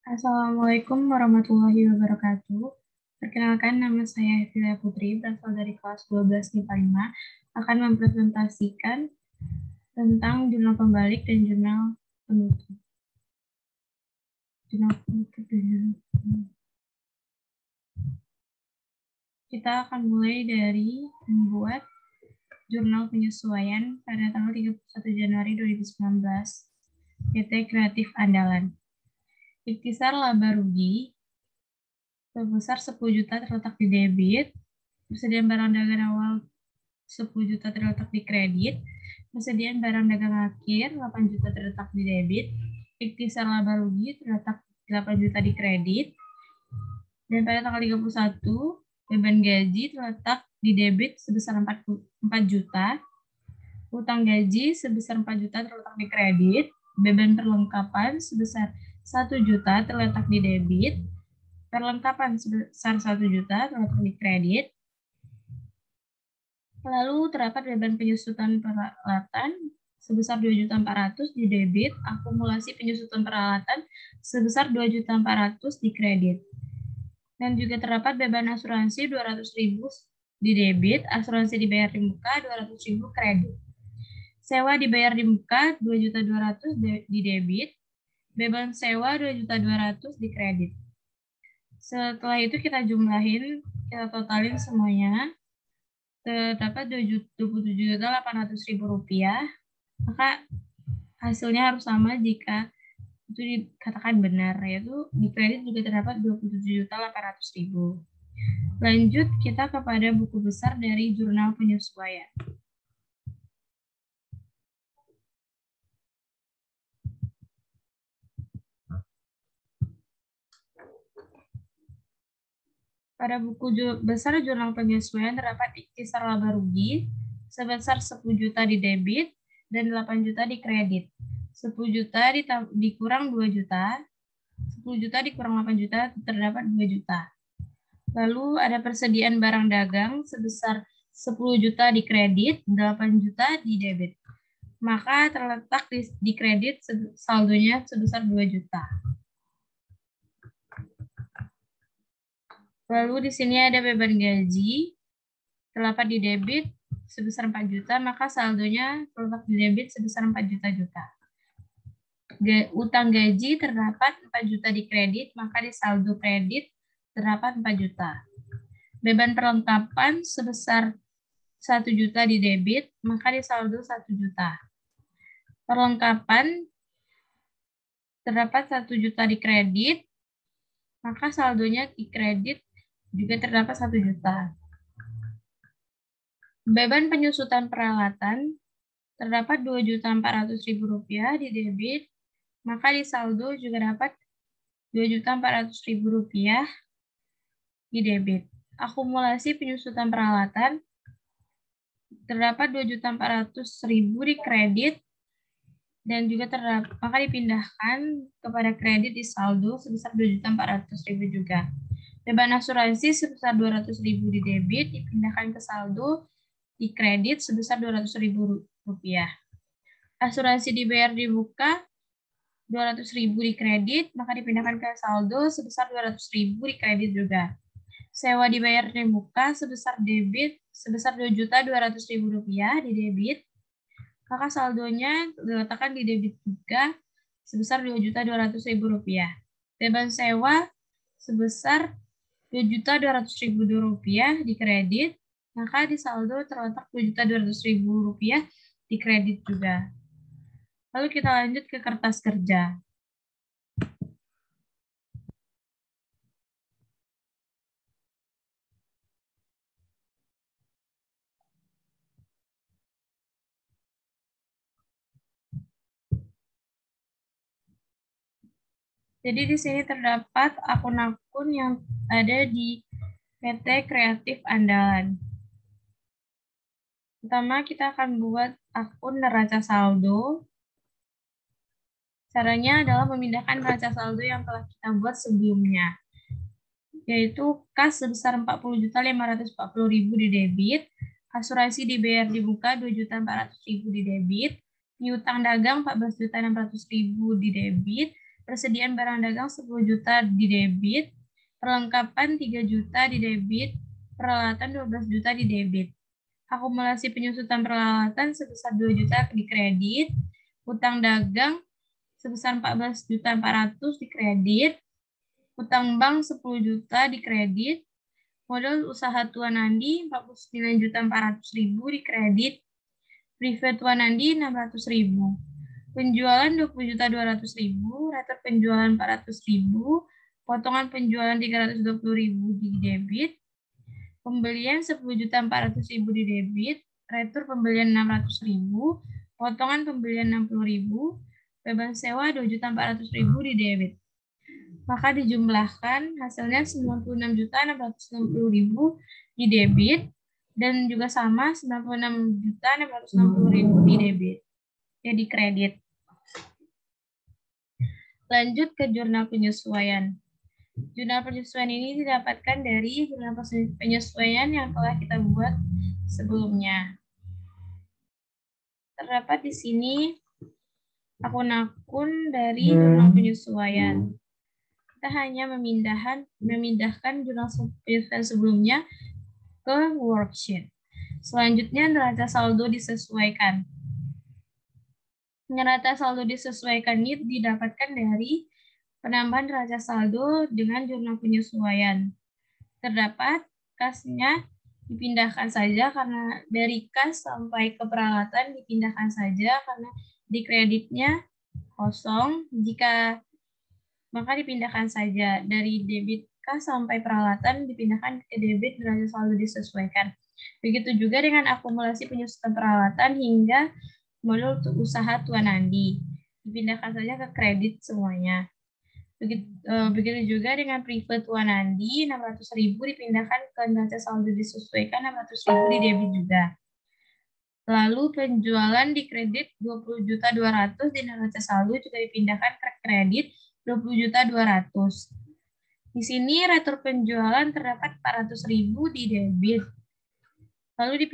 Assalamualaikum warahmatullahi wabarakatuh. Perkenalkan, nama saya Evila Putri, berasal dari kelas 12 MIPA 5, akan mempresentasikan tentang jurnal pembalik dan jurnal penutup. Kita akan mulai dari membuat jurnal penyesuaian pada tanggal 31 Januari 2019, PT Kreatif Andalan. Ikhtisar laba rugi sebesar 10 juta terletak di debit, persediaan barang dagangan awal 10 juta terletak di kredit, persediaan barang dagang akhir 8 juta terletak di debit, ikhtisar laba rugi terletak 8 juta di kredit, dan pada tanggal 31 beban gaji terletak di debit sebesar 4 juta, utang gaji sebesar 4 juta terletak di kredit, beban perlengkapan sebesar 1 juta terletak di debit, perlengkapan sebesar 1 juta terletak di kredit. Lalu terdapat beban penyusutan peralatan sebesar 2.400.000 di debit, akumulasi penyusutan peralatan sebesar 2.400.000 di kredit. Dan juga terdapat beban asuransi 200.000 di debit, asuransi dibayar di muka 200.000 kredit. Sewa dibayar di muka 2.200.000 di debit, beban sewa 2.200.000 di kredit. Setelah itu kita jumlahin, kita totalin semuanya. Terdapat Rp27.800.000, maka hasilnya harus sama jika itu dikatakan benar, yaitu di kredit juga terdapat Rp27.800.000. Lanjut kita kepada buku besar dari jurnal penyesuaian. Pada buku besar jurnal penyesuaian terdapat ikhtisar laba rugi sebesar 10 juta di debit dan 8 juta di kredit. 10 juta dikurang 2 juta, 10 juta dikurang 8 juta terdapat 2 juta. Lalu ada persediaan barang dagang sebesar 10 juta di kredit, 8 juta di debit. Maka terletak di kredit saldonya sebesar 2 juta. Lalu di sini ada beban gaji, terdapat di debit sebesar 4 juta, maka saldonya terletak di debit sebesar 4 juta. Utang gaji terdapat 4 juta di kredit, maka di saldo kredit terdapat 4 juta. Beban perlengkapan sebesar 1 juta di debit, maka di saldo 1 juta. Perlengkapan terdapat 1 juta di kredit, maka saldonya di kredit juga terdapat 1 juta. Beban penyusutan peralatan terdapat Rp2.400.000 di debit, maka di saldo juga dapat Rp2.400.000 di debit. Akumulasi penyusutan peralatan terdapat Rp2.400.000 di kredit dan juga terdapat, maka dipindahkan kepada kredit di saldo sebesar Rp2.400.000 juga. Beban asuransi sebesar Rp200.000 di debit dipindahkan ke saldo di kredit sebesar Rp200.000. Asuransi dibayar di muka Rp200.000 di kredit, maka dipindahkan ke saldo sebesar Rp200.000 di kredit juga. Sewa dibayar di muka sebesar debit sebesar Rp2.200.000 di debit, maka saldonya diletakkan di debit juga sebesar Rp2.200.000. Beban sewa sebesar Rp2.200.000 di kredit, maka di saldo terletak Rp2.200.000 di kredit juga. Lalu kita lanjut ke kertas kerja. Jadi di sini terdapat akun-akun yang ada di PT Kreatif Andalan. Pertama, kita akan buat akun neraca saldo. Caranya adalah memindahkan neraca saldo yang telah kita buat sebelumnya, yaitu kas sebesar Rp40.540.000 di debit, asuransi dibayar di muka Rp2.400.000 di debit, piutang dagang Rp14.600.000 di debit, persediaan barang dagang 10 juta di debit, perlengkapan 3 juta di debit, peralatan 12 juta di debit. Akumulasi penyusutan peralatan sebesar 2 juta di kredit, utang dagang sebesar 14.400.000 di kredit, utang bank 10 juta di kredit, modal usaha Tuan Andi 49.400.000 di kredit, privat Tuan Andi 600.000, penjualan 20.200.000, retur penjualan 400.000, potongan penjualan 320.000 di debit, pembelian 10.400.000 di debit, retur pembelian 600.000, potongan pembelian 60.000, beban sewa 2.400.000 di debit. Maka dijumlahkan hasilnya 96.660.000 di debit dan juga sama 96.660.000 di debit. Ya di kredit. Lanjut ke jurnal penyesuaian. Jurnal penyesuaian ini didapatkan dari jurnal penyesuaian yang telah kita buat sebelumnya. Terdapat di sini akun-akun dari jurnal penyesuaian. Kita hanya memindahkan jurnal penyesuaian sebelumnya ke worksheet. Selanjutnya neraca saldo disesuaikan. Neraca saldo disesuaikan ini didapatkan dari penambahan neraca saldo dengan jurnal penyesuaian. Terdapat kasnya dipindahkan saja karena dari kas sampai ke peralatan dipindahkan saja karena di kreditnya kosong. Jika maka dipindahkan saja dari debit kas sampai peralatan dipindahkan ke debit neraca saldo disesuaikan. Begitu juga dengan akumulasi penyusutan peralatan hingga modal usaha Tuan Andi. Dipindahkan saja ke kredit semuanya. Begitu juga dengan privat Tuan Andi, 600.000 dipindahkan ke neraca saldo disesuaikan, 600.000 di debit juga. Lalu penjualan di kredit 20.200.000 di neraca saldo juga dipindahkan ke kredit 20.200.000. Di sini retur penjualan terdapat 400.000 di debit. Lalu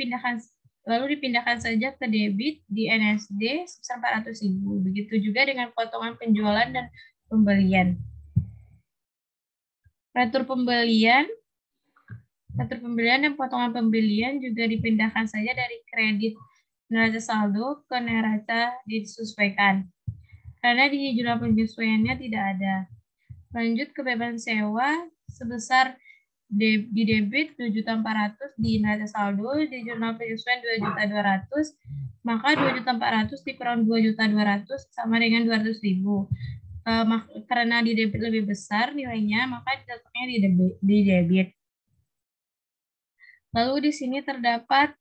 dipindahkan saja ke debit di NSD sebesar 400.000. Begitu juga dengan potongan penjualan dan pembelian. Retur pembelian dan potongan pembelian juga dipindahkan saja dari kredit neraca saldo ke neraca disesuaikan. Karena di jurnal penyesuaiannya tidak ada. Lanjut ke beban sewa sebesar di debit 2.400.000 di neraca saldo, di jurnal penyesuaian 2.200.000, maka 2.400.000 dikurang 2.200.000 sama dengan 200.000. Karena di debit lebih besar nilainya, maka ditetapkannya di debit. Lalu di sini terdapat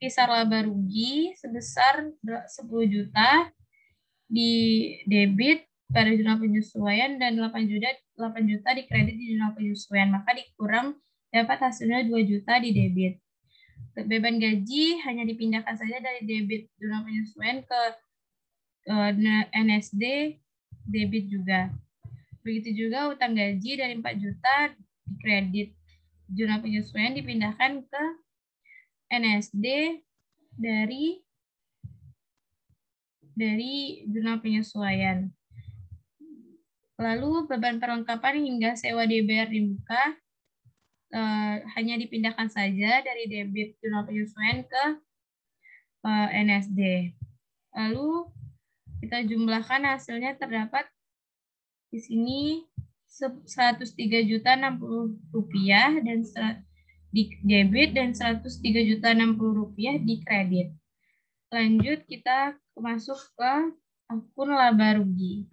kisar laba rugi sebesar 10 juta di debit pada jurnal penyesuaian dan 8 juta di kredit di jurnal penyesuaian. Maka dikurang dapat hasilnya 2 juta di debit. Beban gaji hanya dipindahkan saja dari debit jurnal penyesuaian ke NSD debit juga. Begitu juga utang gaji dari 4 juta di kredit jurnal penyesuaian dipindahkan ke NSD dari jurnal penyesuaian. Lalu beban perlengkapan hingga sewa dibayar di muka hanya dipindahkan saja dari debit jurnal penyesuaian ke NSD. Lalu kita jumlahkan hasilnya terdapat di sini 103.060.000 dan di debit dan 103.060.000 di kredit. Lanjut kita masuk ke akun laba rugi.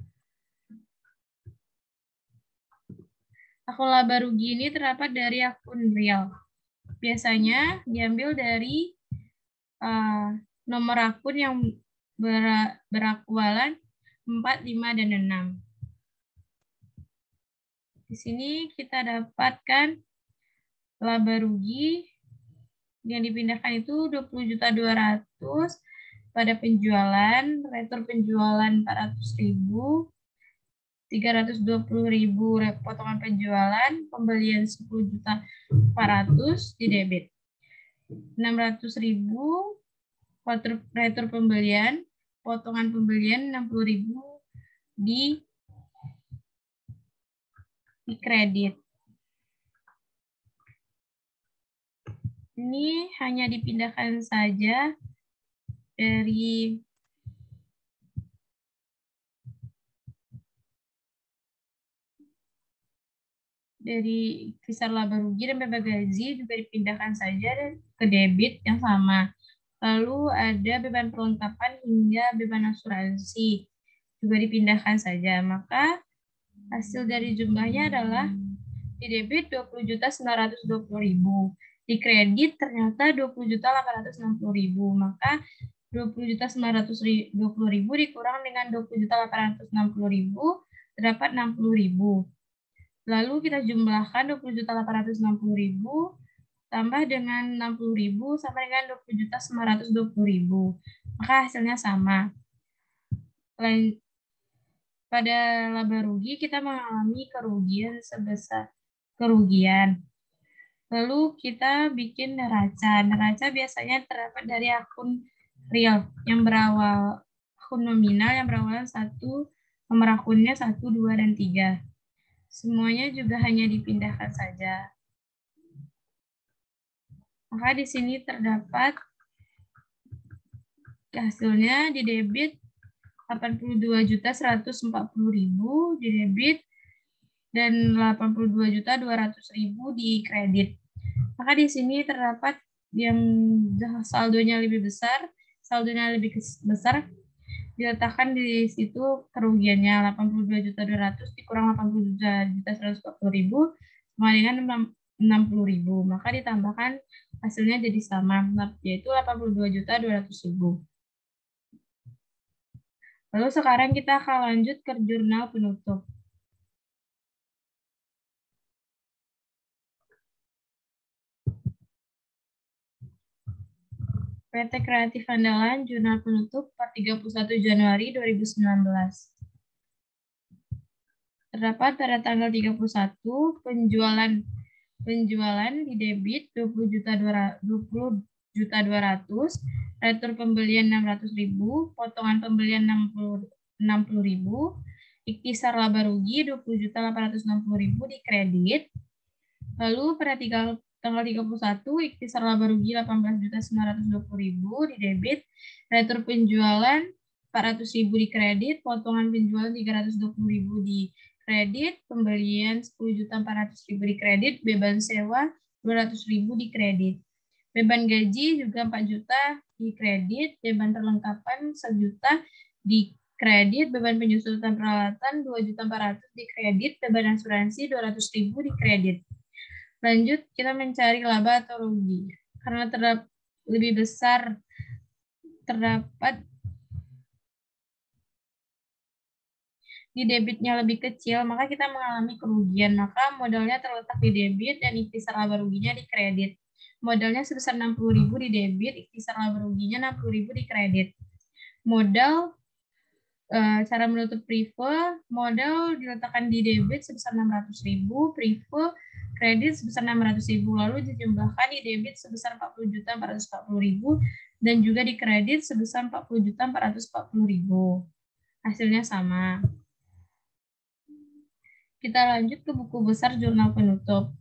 Akun laba rugi ini terdapat dari akun real. Biasanya diambil dari nomor akun yang berakualan 4, 5, dan 6. Di sini kita dapatkan laba rugi yang dipindahkan itu 20.200.000 pada penjualan, retur penjualan 400.000, 320.000 potongan penjualan, pembelian 10.400.000 di debit, 600.000 retur pembelian, potongan pembelian 60.000 di kredit. Ini hanya dipindahkan saja dari kisar laba rugi dan beba gaji juga dipindahkan saja ke debit yang sama. Lalu ada beban perlengkapan hingga beban asuransi juga dipindahkan saja. Maka hasil dari jumlahnya adalah di debit 20.920.000. Di kredit ternyata 20.860.000. Maka 20.920.000 dikurang dengan 20.860.000 terdapat 60.000. Lalu kita jumlahkan 20.860.000 tambah dengan 60.000 sama dengan 20.920.000. Maka hasilnya sama. Pada laba rugi kita mengalami kerugian sebesar Lalu kita bikin neraca. Neraca biasanya terdapat dari akun real yang berawal akun nominal yang berawal 1, nomor akunnya 1, 2, dan 3. Semuanya juga hanya dipindahkan saja. Maka di sini terdapat hasilnya di debit 82.140.000 di debit dan 82.200.000 di kredit. Maka di sini terdapat yang saldonya lebih besar, diletakkan di situ kerugiannya 82.200.000 dikurang 82.140.000 sama dengan 60.000. Maka ditambahkan hasilnya jadi sama, yaitu 82.200.000. Lalu sekarang kita akan lanjut ke jurnal penutup. PT Kreatif Andalan, jurnal penutup per 31 Januari 2019. Terdapat pada tanggal 31 penjualan di debit 20.200.000, retur pembelian 600.000, potongan pembelian 60.000, ikhtisar laba rugi 20.860.000 di kredit. Lalu pada tanggal 31 ikhtisar laba rugi 18.920.000 di debit, retur penjualan 400.000 di kredit, potongan penjualan 320.000 di kredit, pembelian 10.400.000 di kredit, beban sewa 200.000 di kredit. Beban gaji juga 4 juta di kredit, beban perlengkapan 1 juta di kredit, beban penyusutan peralatan 2.400.000 di kredit, beban asuransi 200.000 di kredit. Lanjut, kita mencari laba atau rugi. Karena lebih besar terdapat di debitnya lebih kecil, maka kita mengalami kerugian. Maka modalnya terletak di debit dan ikhtisar laba ruginya di kredit. Modalnya sebesar 60.000 di debit, ikhtisar laba ruginya 60.000 di kredit. Modal cara menutup prive, modal diletakkan di debit sebesar 600.000, prive kredit sebesar 600.000, lalu dijumlahkan di debit sebesar 40.440.000 dan juga di kredit sebesar 40.440.000. Hasilnya sama. Kita lanjut ke buku besar jurnal penutup.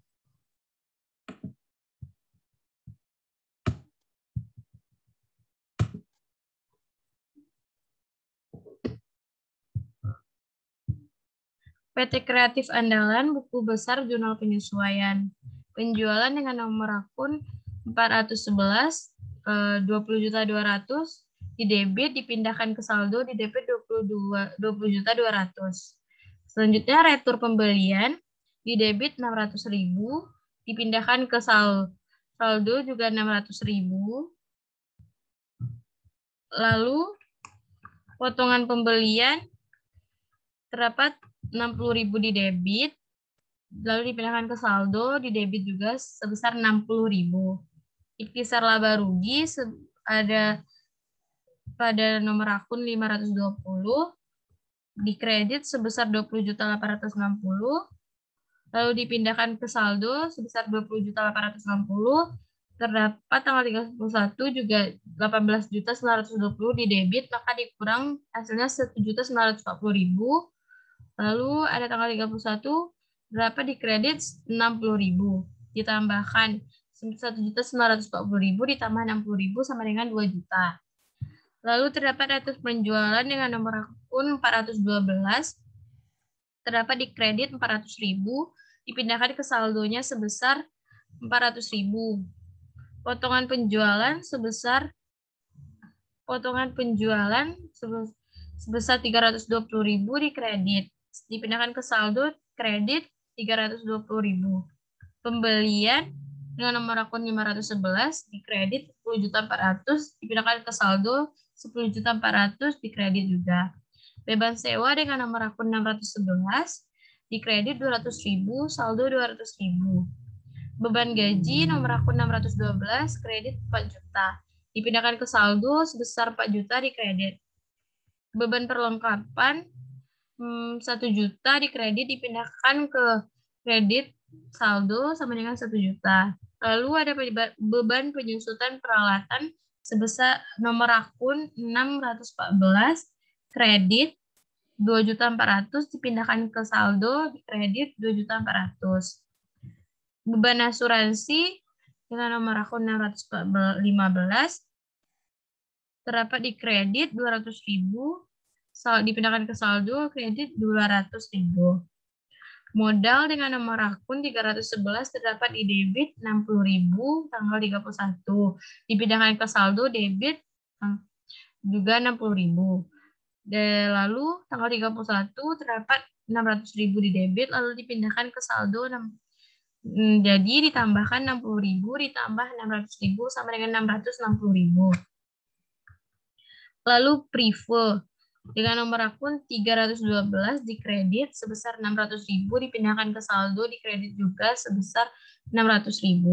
PT Kreatif Andalan, buku besar jurnal penyesuaian. Penjualan dengan nomor akun 411, 20.200.000 di debit dipindahkan ke saldo di debit 20.200.000. Selanjutnya retur pembelian di debit 600.000 dipindahkan ke saldo juga 600.000. Lalu potongan pembelian terdapat 60.000 di debit, lalu dipindahkan ke saldo, di debit juga sebesar 60.000. Ikhtisar laba rugi ada pada nomor akun 520, di kredit sebesar 20.860, lalu dipindahkan ke saldo sebesar 20.860, terdapat tanggal 31 juga 18.920 di debit, maka dikurang hasilnya 1.940.000. Lalu ada tanggal 31, berapa di kredit 60.000. Ditambahkan 1.940.000 ditambah 60.000 sama dengan 2 juta. Lalu terdapat atas penjualan dengan nomor akun 412, terdapat di kredit 400.000, dipindahkan ke saldonya sebesar 400.000. Potongan penjualan sebesar 320.000 di kredit, dipindahkan ke saldo kredit 320.000. Pembelian dengan nomor akun 511 di kredit 10.400.000, dipindahkan ke saldo 10.400.000 di kredit juga. Beban sewa dengan nomor akun 611 di kredit 200.000, saldo 200.000. Beban gaji nomor akun 612, kredit 4 juta. Dipindahkan ke saldo sebesar 4 juta di kredit. Beban perlengkapan 1 juta di kredit, dipindahkan ke kredit saldo sama dengan 1 juta. Lalu ada beban penyusutan peralatan sebesar nomor akun 614, kredit 2.400.000, dipindahkan ke saldo di kredit 2.400.000. Beban asuransi dengan nomor akun 615 terdapat di kredit 200.000, dipindahkan ke saldo kredit 200.000. Modal dengan nomor akun 311 terdapat di debit 60.000 tanggal 31, dipindahkan ke saldo debit juga 60.000. Lalu tanggal 31 terdapat 600.000 di debit, lalu dipindahkan ke saldo jadi ditambahkan 60.000 ditambah 600.000 sama dengan 660.000. Lalu Prive dengan nomor akun 312 di kredit sebesar 600.000, dipindahkan ke saldo di kredit juga sebesar 600.000.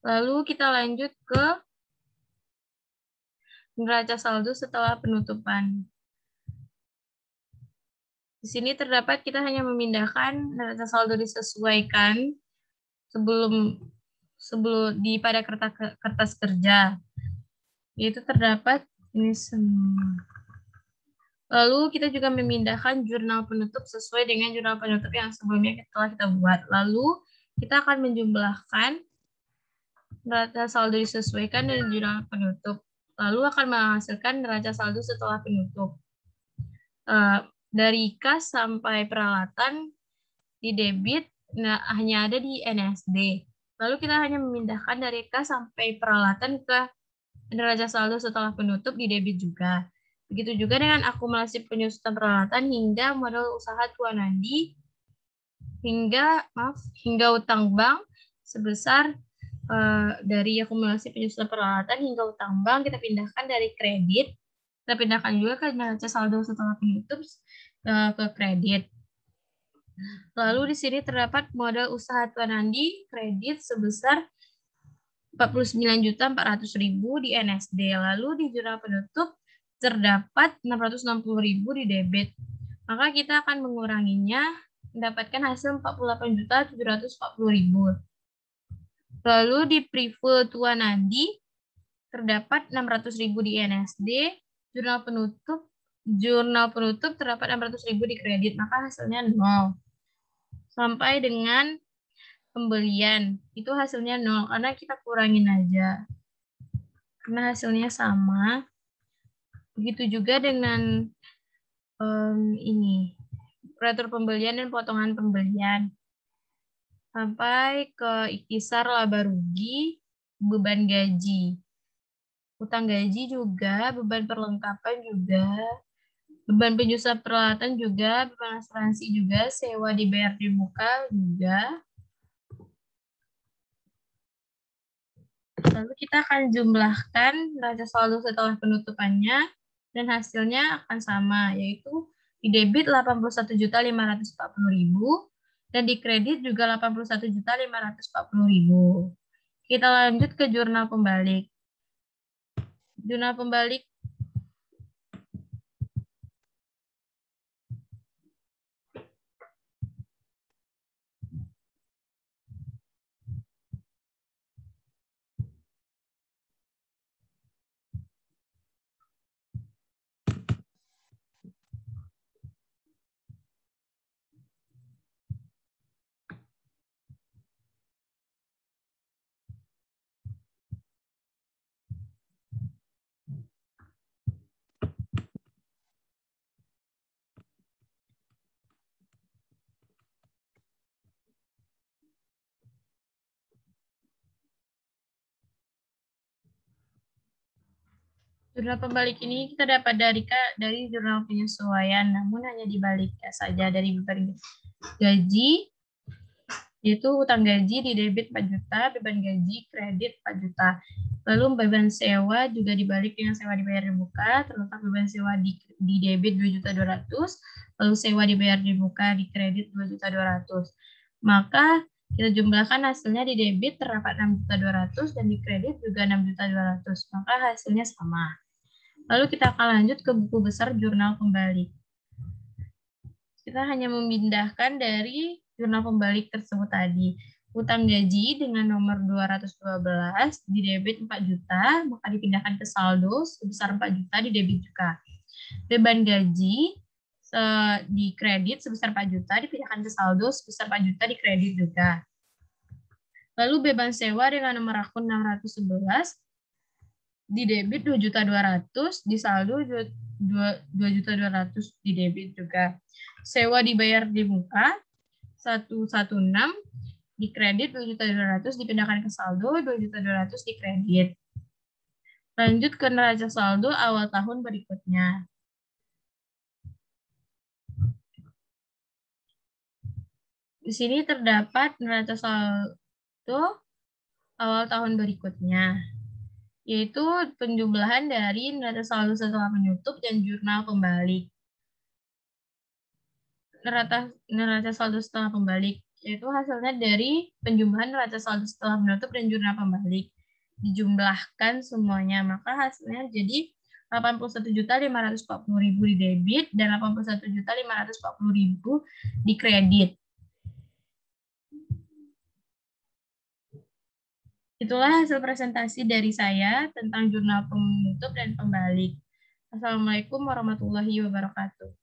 Lalu kita lanjut ke neraca saldo setelah penutupan. Di sini terdapat kita hanya memindahkan neraca saldo disesuaikan sebelum pada kertas kerja. Yaitu terdapat ini semua. Lalu kita juga memindahkan jurnal penutup sesuai dengan jurnal penutup yang sebelumnya telah kita buat. Lalu kita akan menjumlahkan neraca saldo disesuaikan dengan jurnal penutup. Lalu akan menghasilkan neraca saldo setelah penutup. Dari kas sampai peralatan di debit hanya ada di NSD. Lalu kita hanya memindahkan dari kas sampai peralatan ke neraca saldo setelah penutup di debit juga. Begitu juga dengan akumulasi penyusutan peralatan hingga modal usaha Tuan Andi hingga utang bank sebesar dari akumulasi penyusutan peralatan hingga utang bank kita pindahkan dari kredit, kita pindahkan juga ke neraca saldo setelah penutup ke kredit. Lalu di sini terdapat modal usaha Tuan Andi kredit sebesar 49.400.000 di NSD. Lalu di jurnal penutup terdapat 660.000 di debit. Maka kita akan menguranginya, mendapatkan hasil 48.740.000. Lalu di Prive Tuan Andi terdapat 600.000 di NSD. Jurnal penutup terdapat 600.000 di kredit, maka hasilnya 0. Sampai dengan pembelian, itu hasilnya 0, karena kita kurangin aja. Karena hasilnya sama. Begitu juga dengan ini, operator pembelian dan potongan pembelian. Sampai ke ikhtisar laba rugi, beban gaji. Utang gaji juga, beban perlengkapan juga, beban penyusutan peralatan juga, beban asuransi juga, sewa dibayar di muka juga. Lalu kita akan jumlahkan neraca saldo setelah penutupannya dan hasilnya akan sama, yaitu di debit 81.540.000 dan di kredit juga 81.540.000. Kita lanjut ke jurnal pembalik. Jurnal pembalik Jurnal pembalik ini kita dapat dari jurnal penyesuaian, namun hanya dibaliknya saja dari beban gaji, yaitu utang gaji di debit 4 juta, beban gaji kredit 4 juta. Lalu beban sewa juga dibalik dengan sewa dibayar di muka, terletak beban sewa di debit 2.200.000, lalu sewa dibayar di muka di kredit 2.200.000. Maka kita jumlahkan hasilnya di debit terdapat 6.200.000 dan di kredit juga 6.200.000. Maka hasilnya sama. Lalu kita akan lanjut ke buku besar jurnal pembalik. Kita hanya memindahkan dari jurnal pembalik tersebut tadi. Utang gaji dengan nomor 212 di debit 4 juta, maka dipindahkan ke saldo sebesar 4 juta di debit juga. Beban gaji di kredit sebesar 4 juta dipindahkan ke saldo sebesar 4 juta di kredit juga. Lalu beban sewa dengan nomor akun 611 di debit 2.200.000, di saldo 2.200.000 di debit juga. Sewa dibayar di muka 116, di kredit 2.200.000 dipindahkan ke saldo 2.200.000 di kredit. Lanjut ke neraca saldo awal tahun berikutnya. Di sini terdapat neraca saldo awal tahun berikutnya, yaitu penjumlahan dari neraca saldo setelah menutup dan jurnal pembalik. Neraca saldo setelah pembalik, yaitu hasilnya dari penjumlahan neraca saldo setelah menutup dan jurnal pembalik. Dijumlahkan semuanya, maka hasilnya jadi 81.540.000 di debit dan 81.540.000 di kredit. Itulah hasil presentasi dari saya tentang jurnal penutup dan pembalik. Assalamualaikum warahmatullahi wabarakatuh.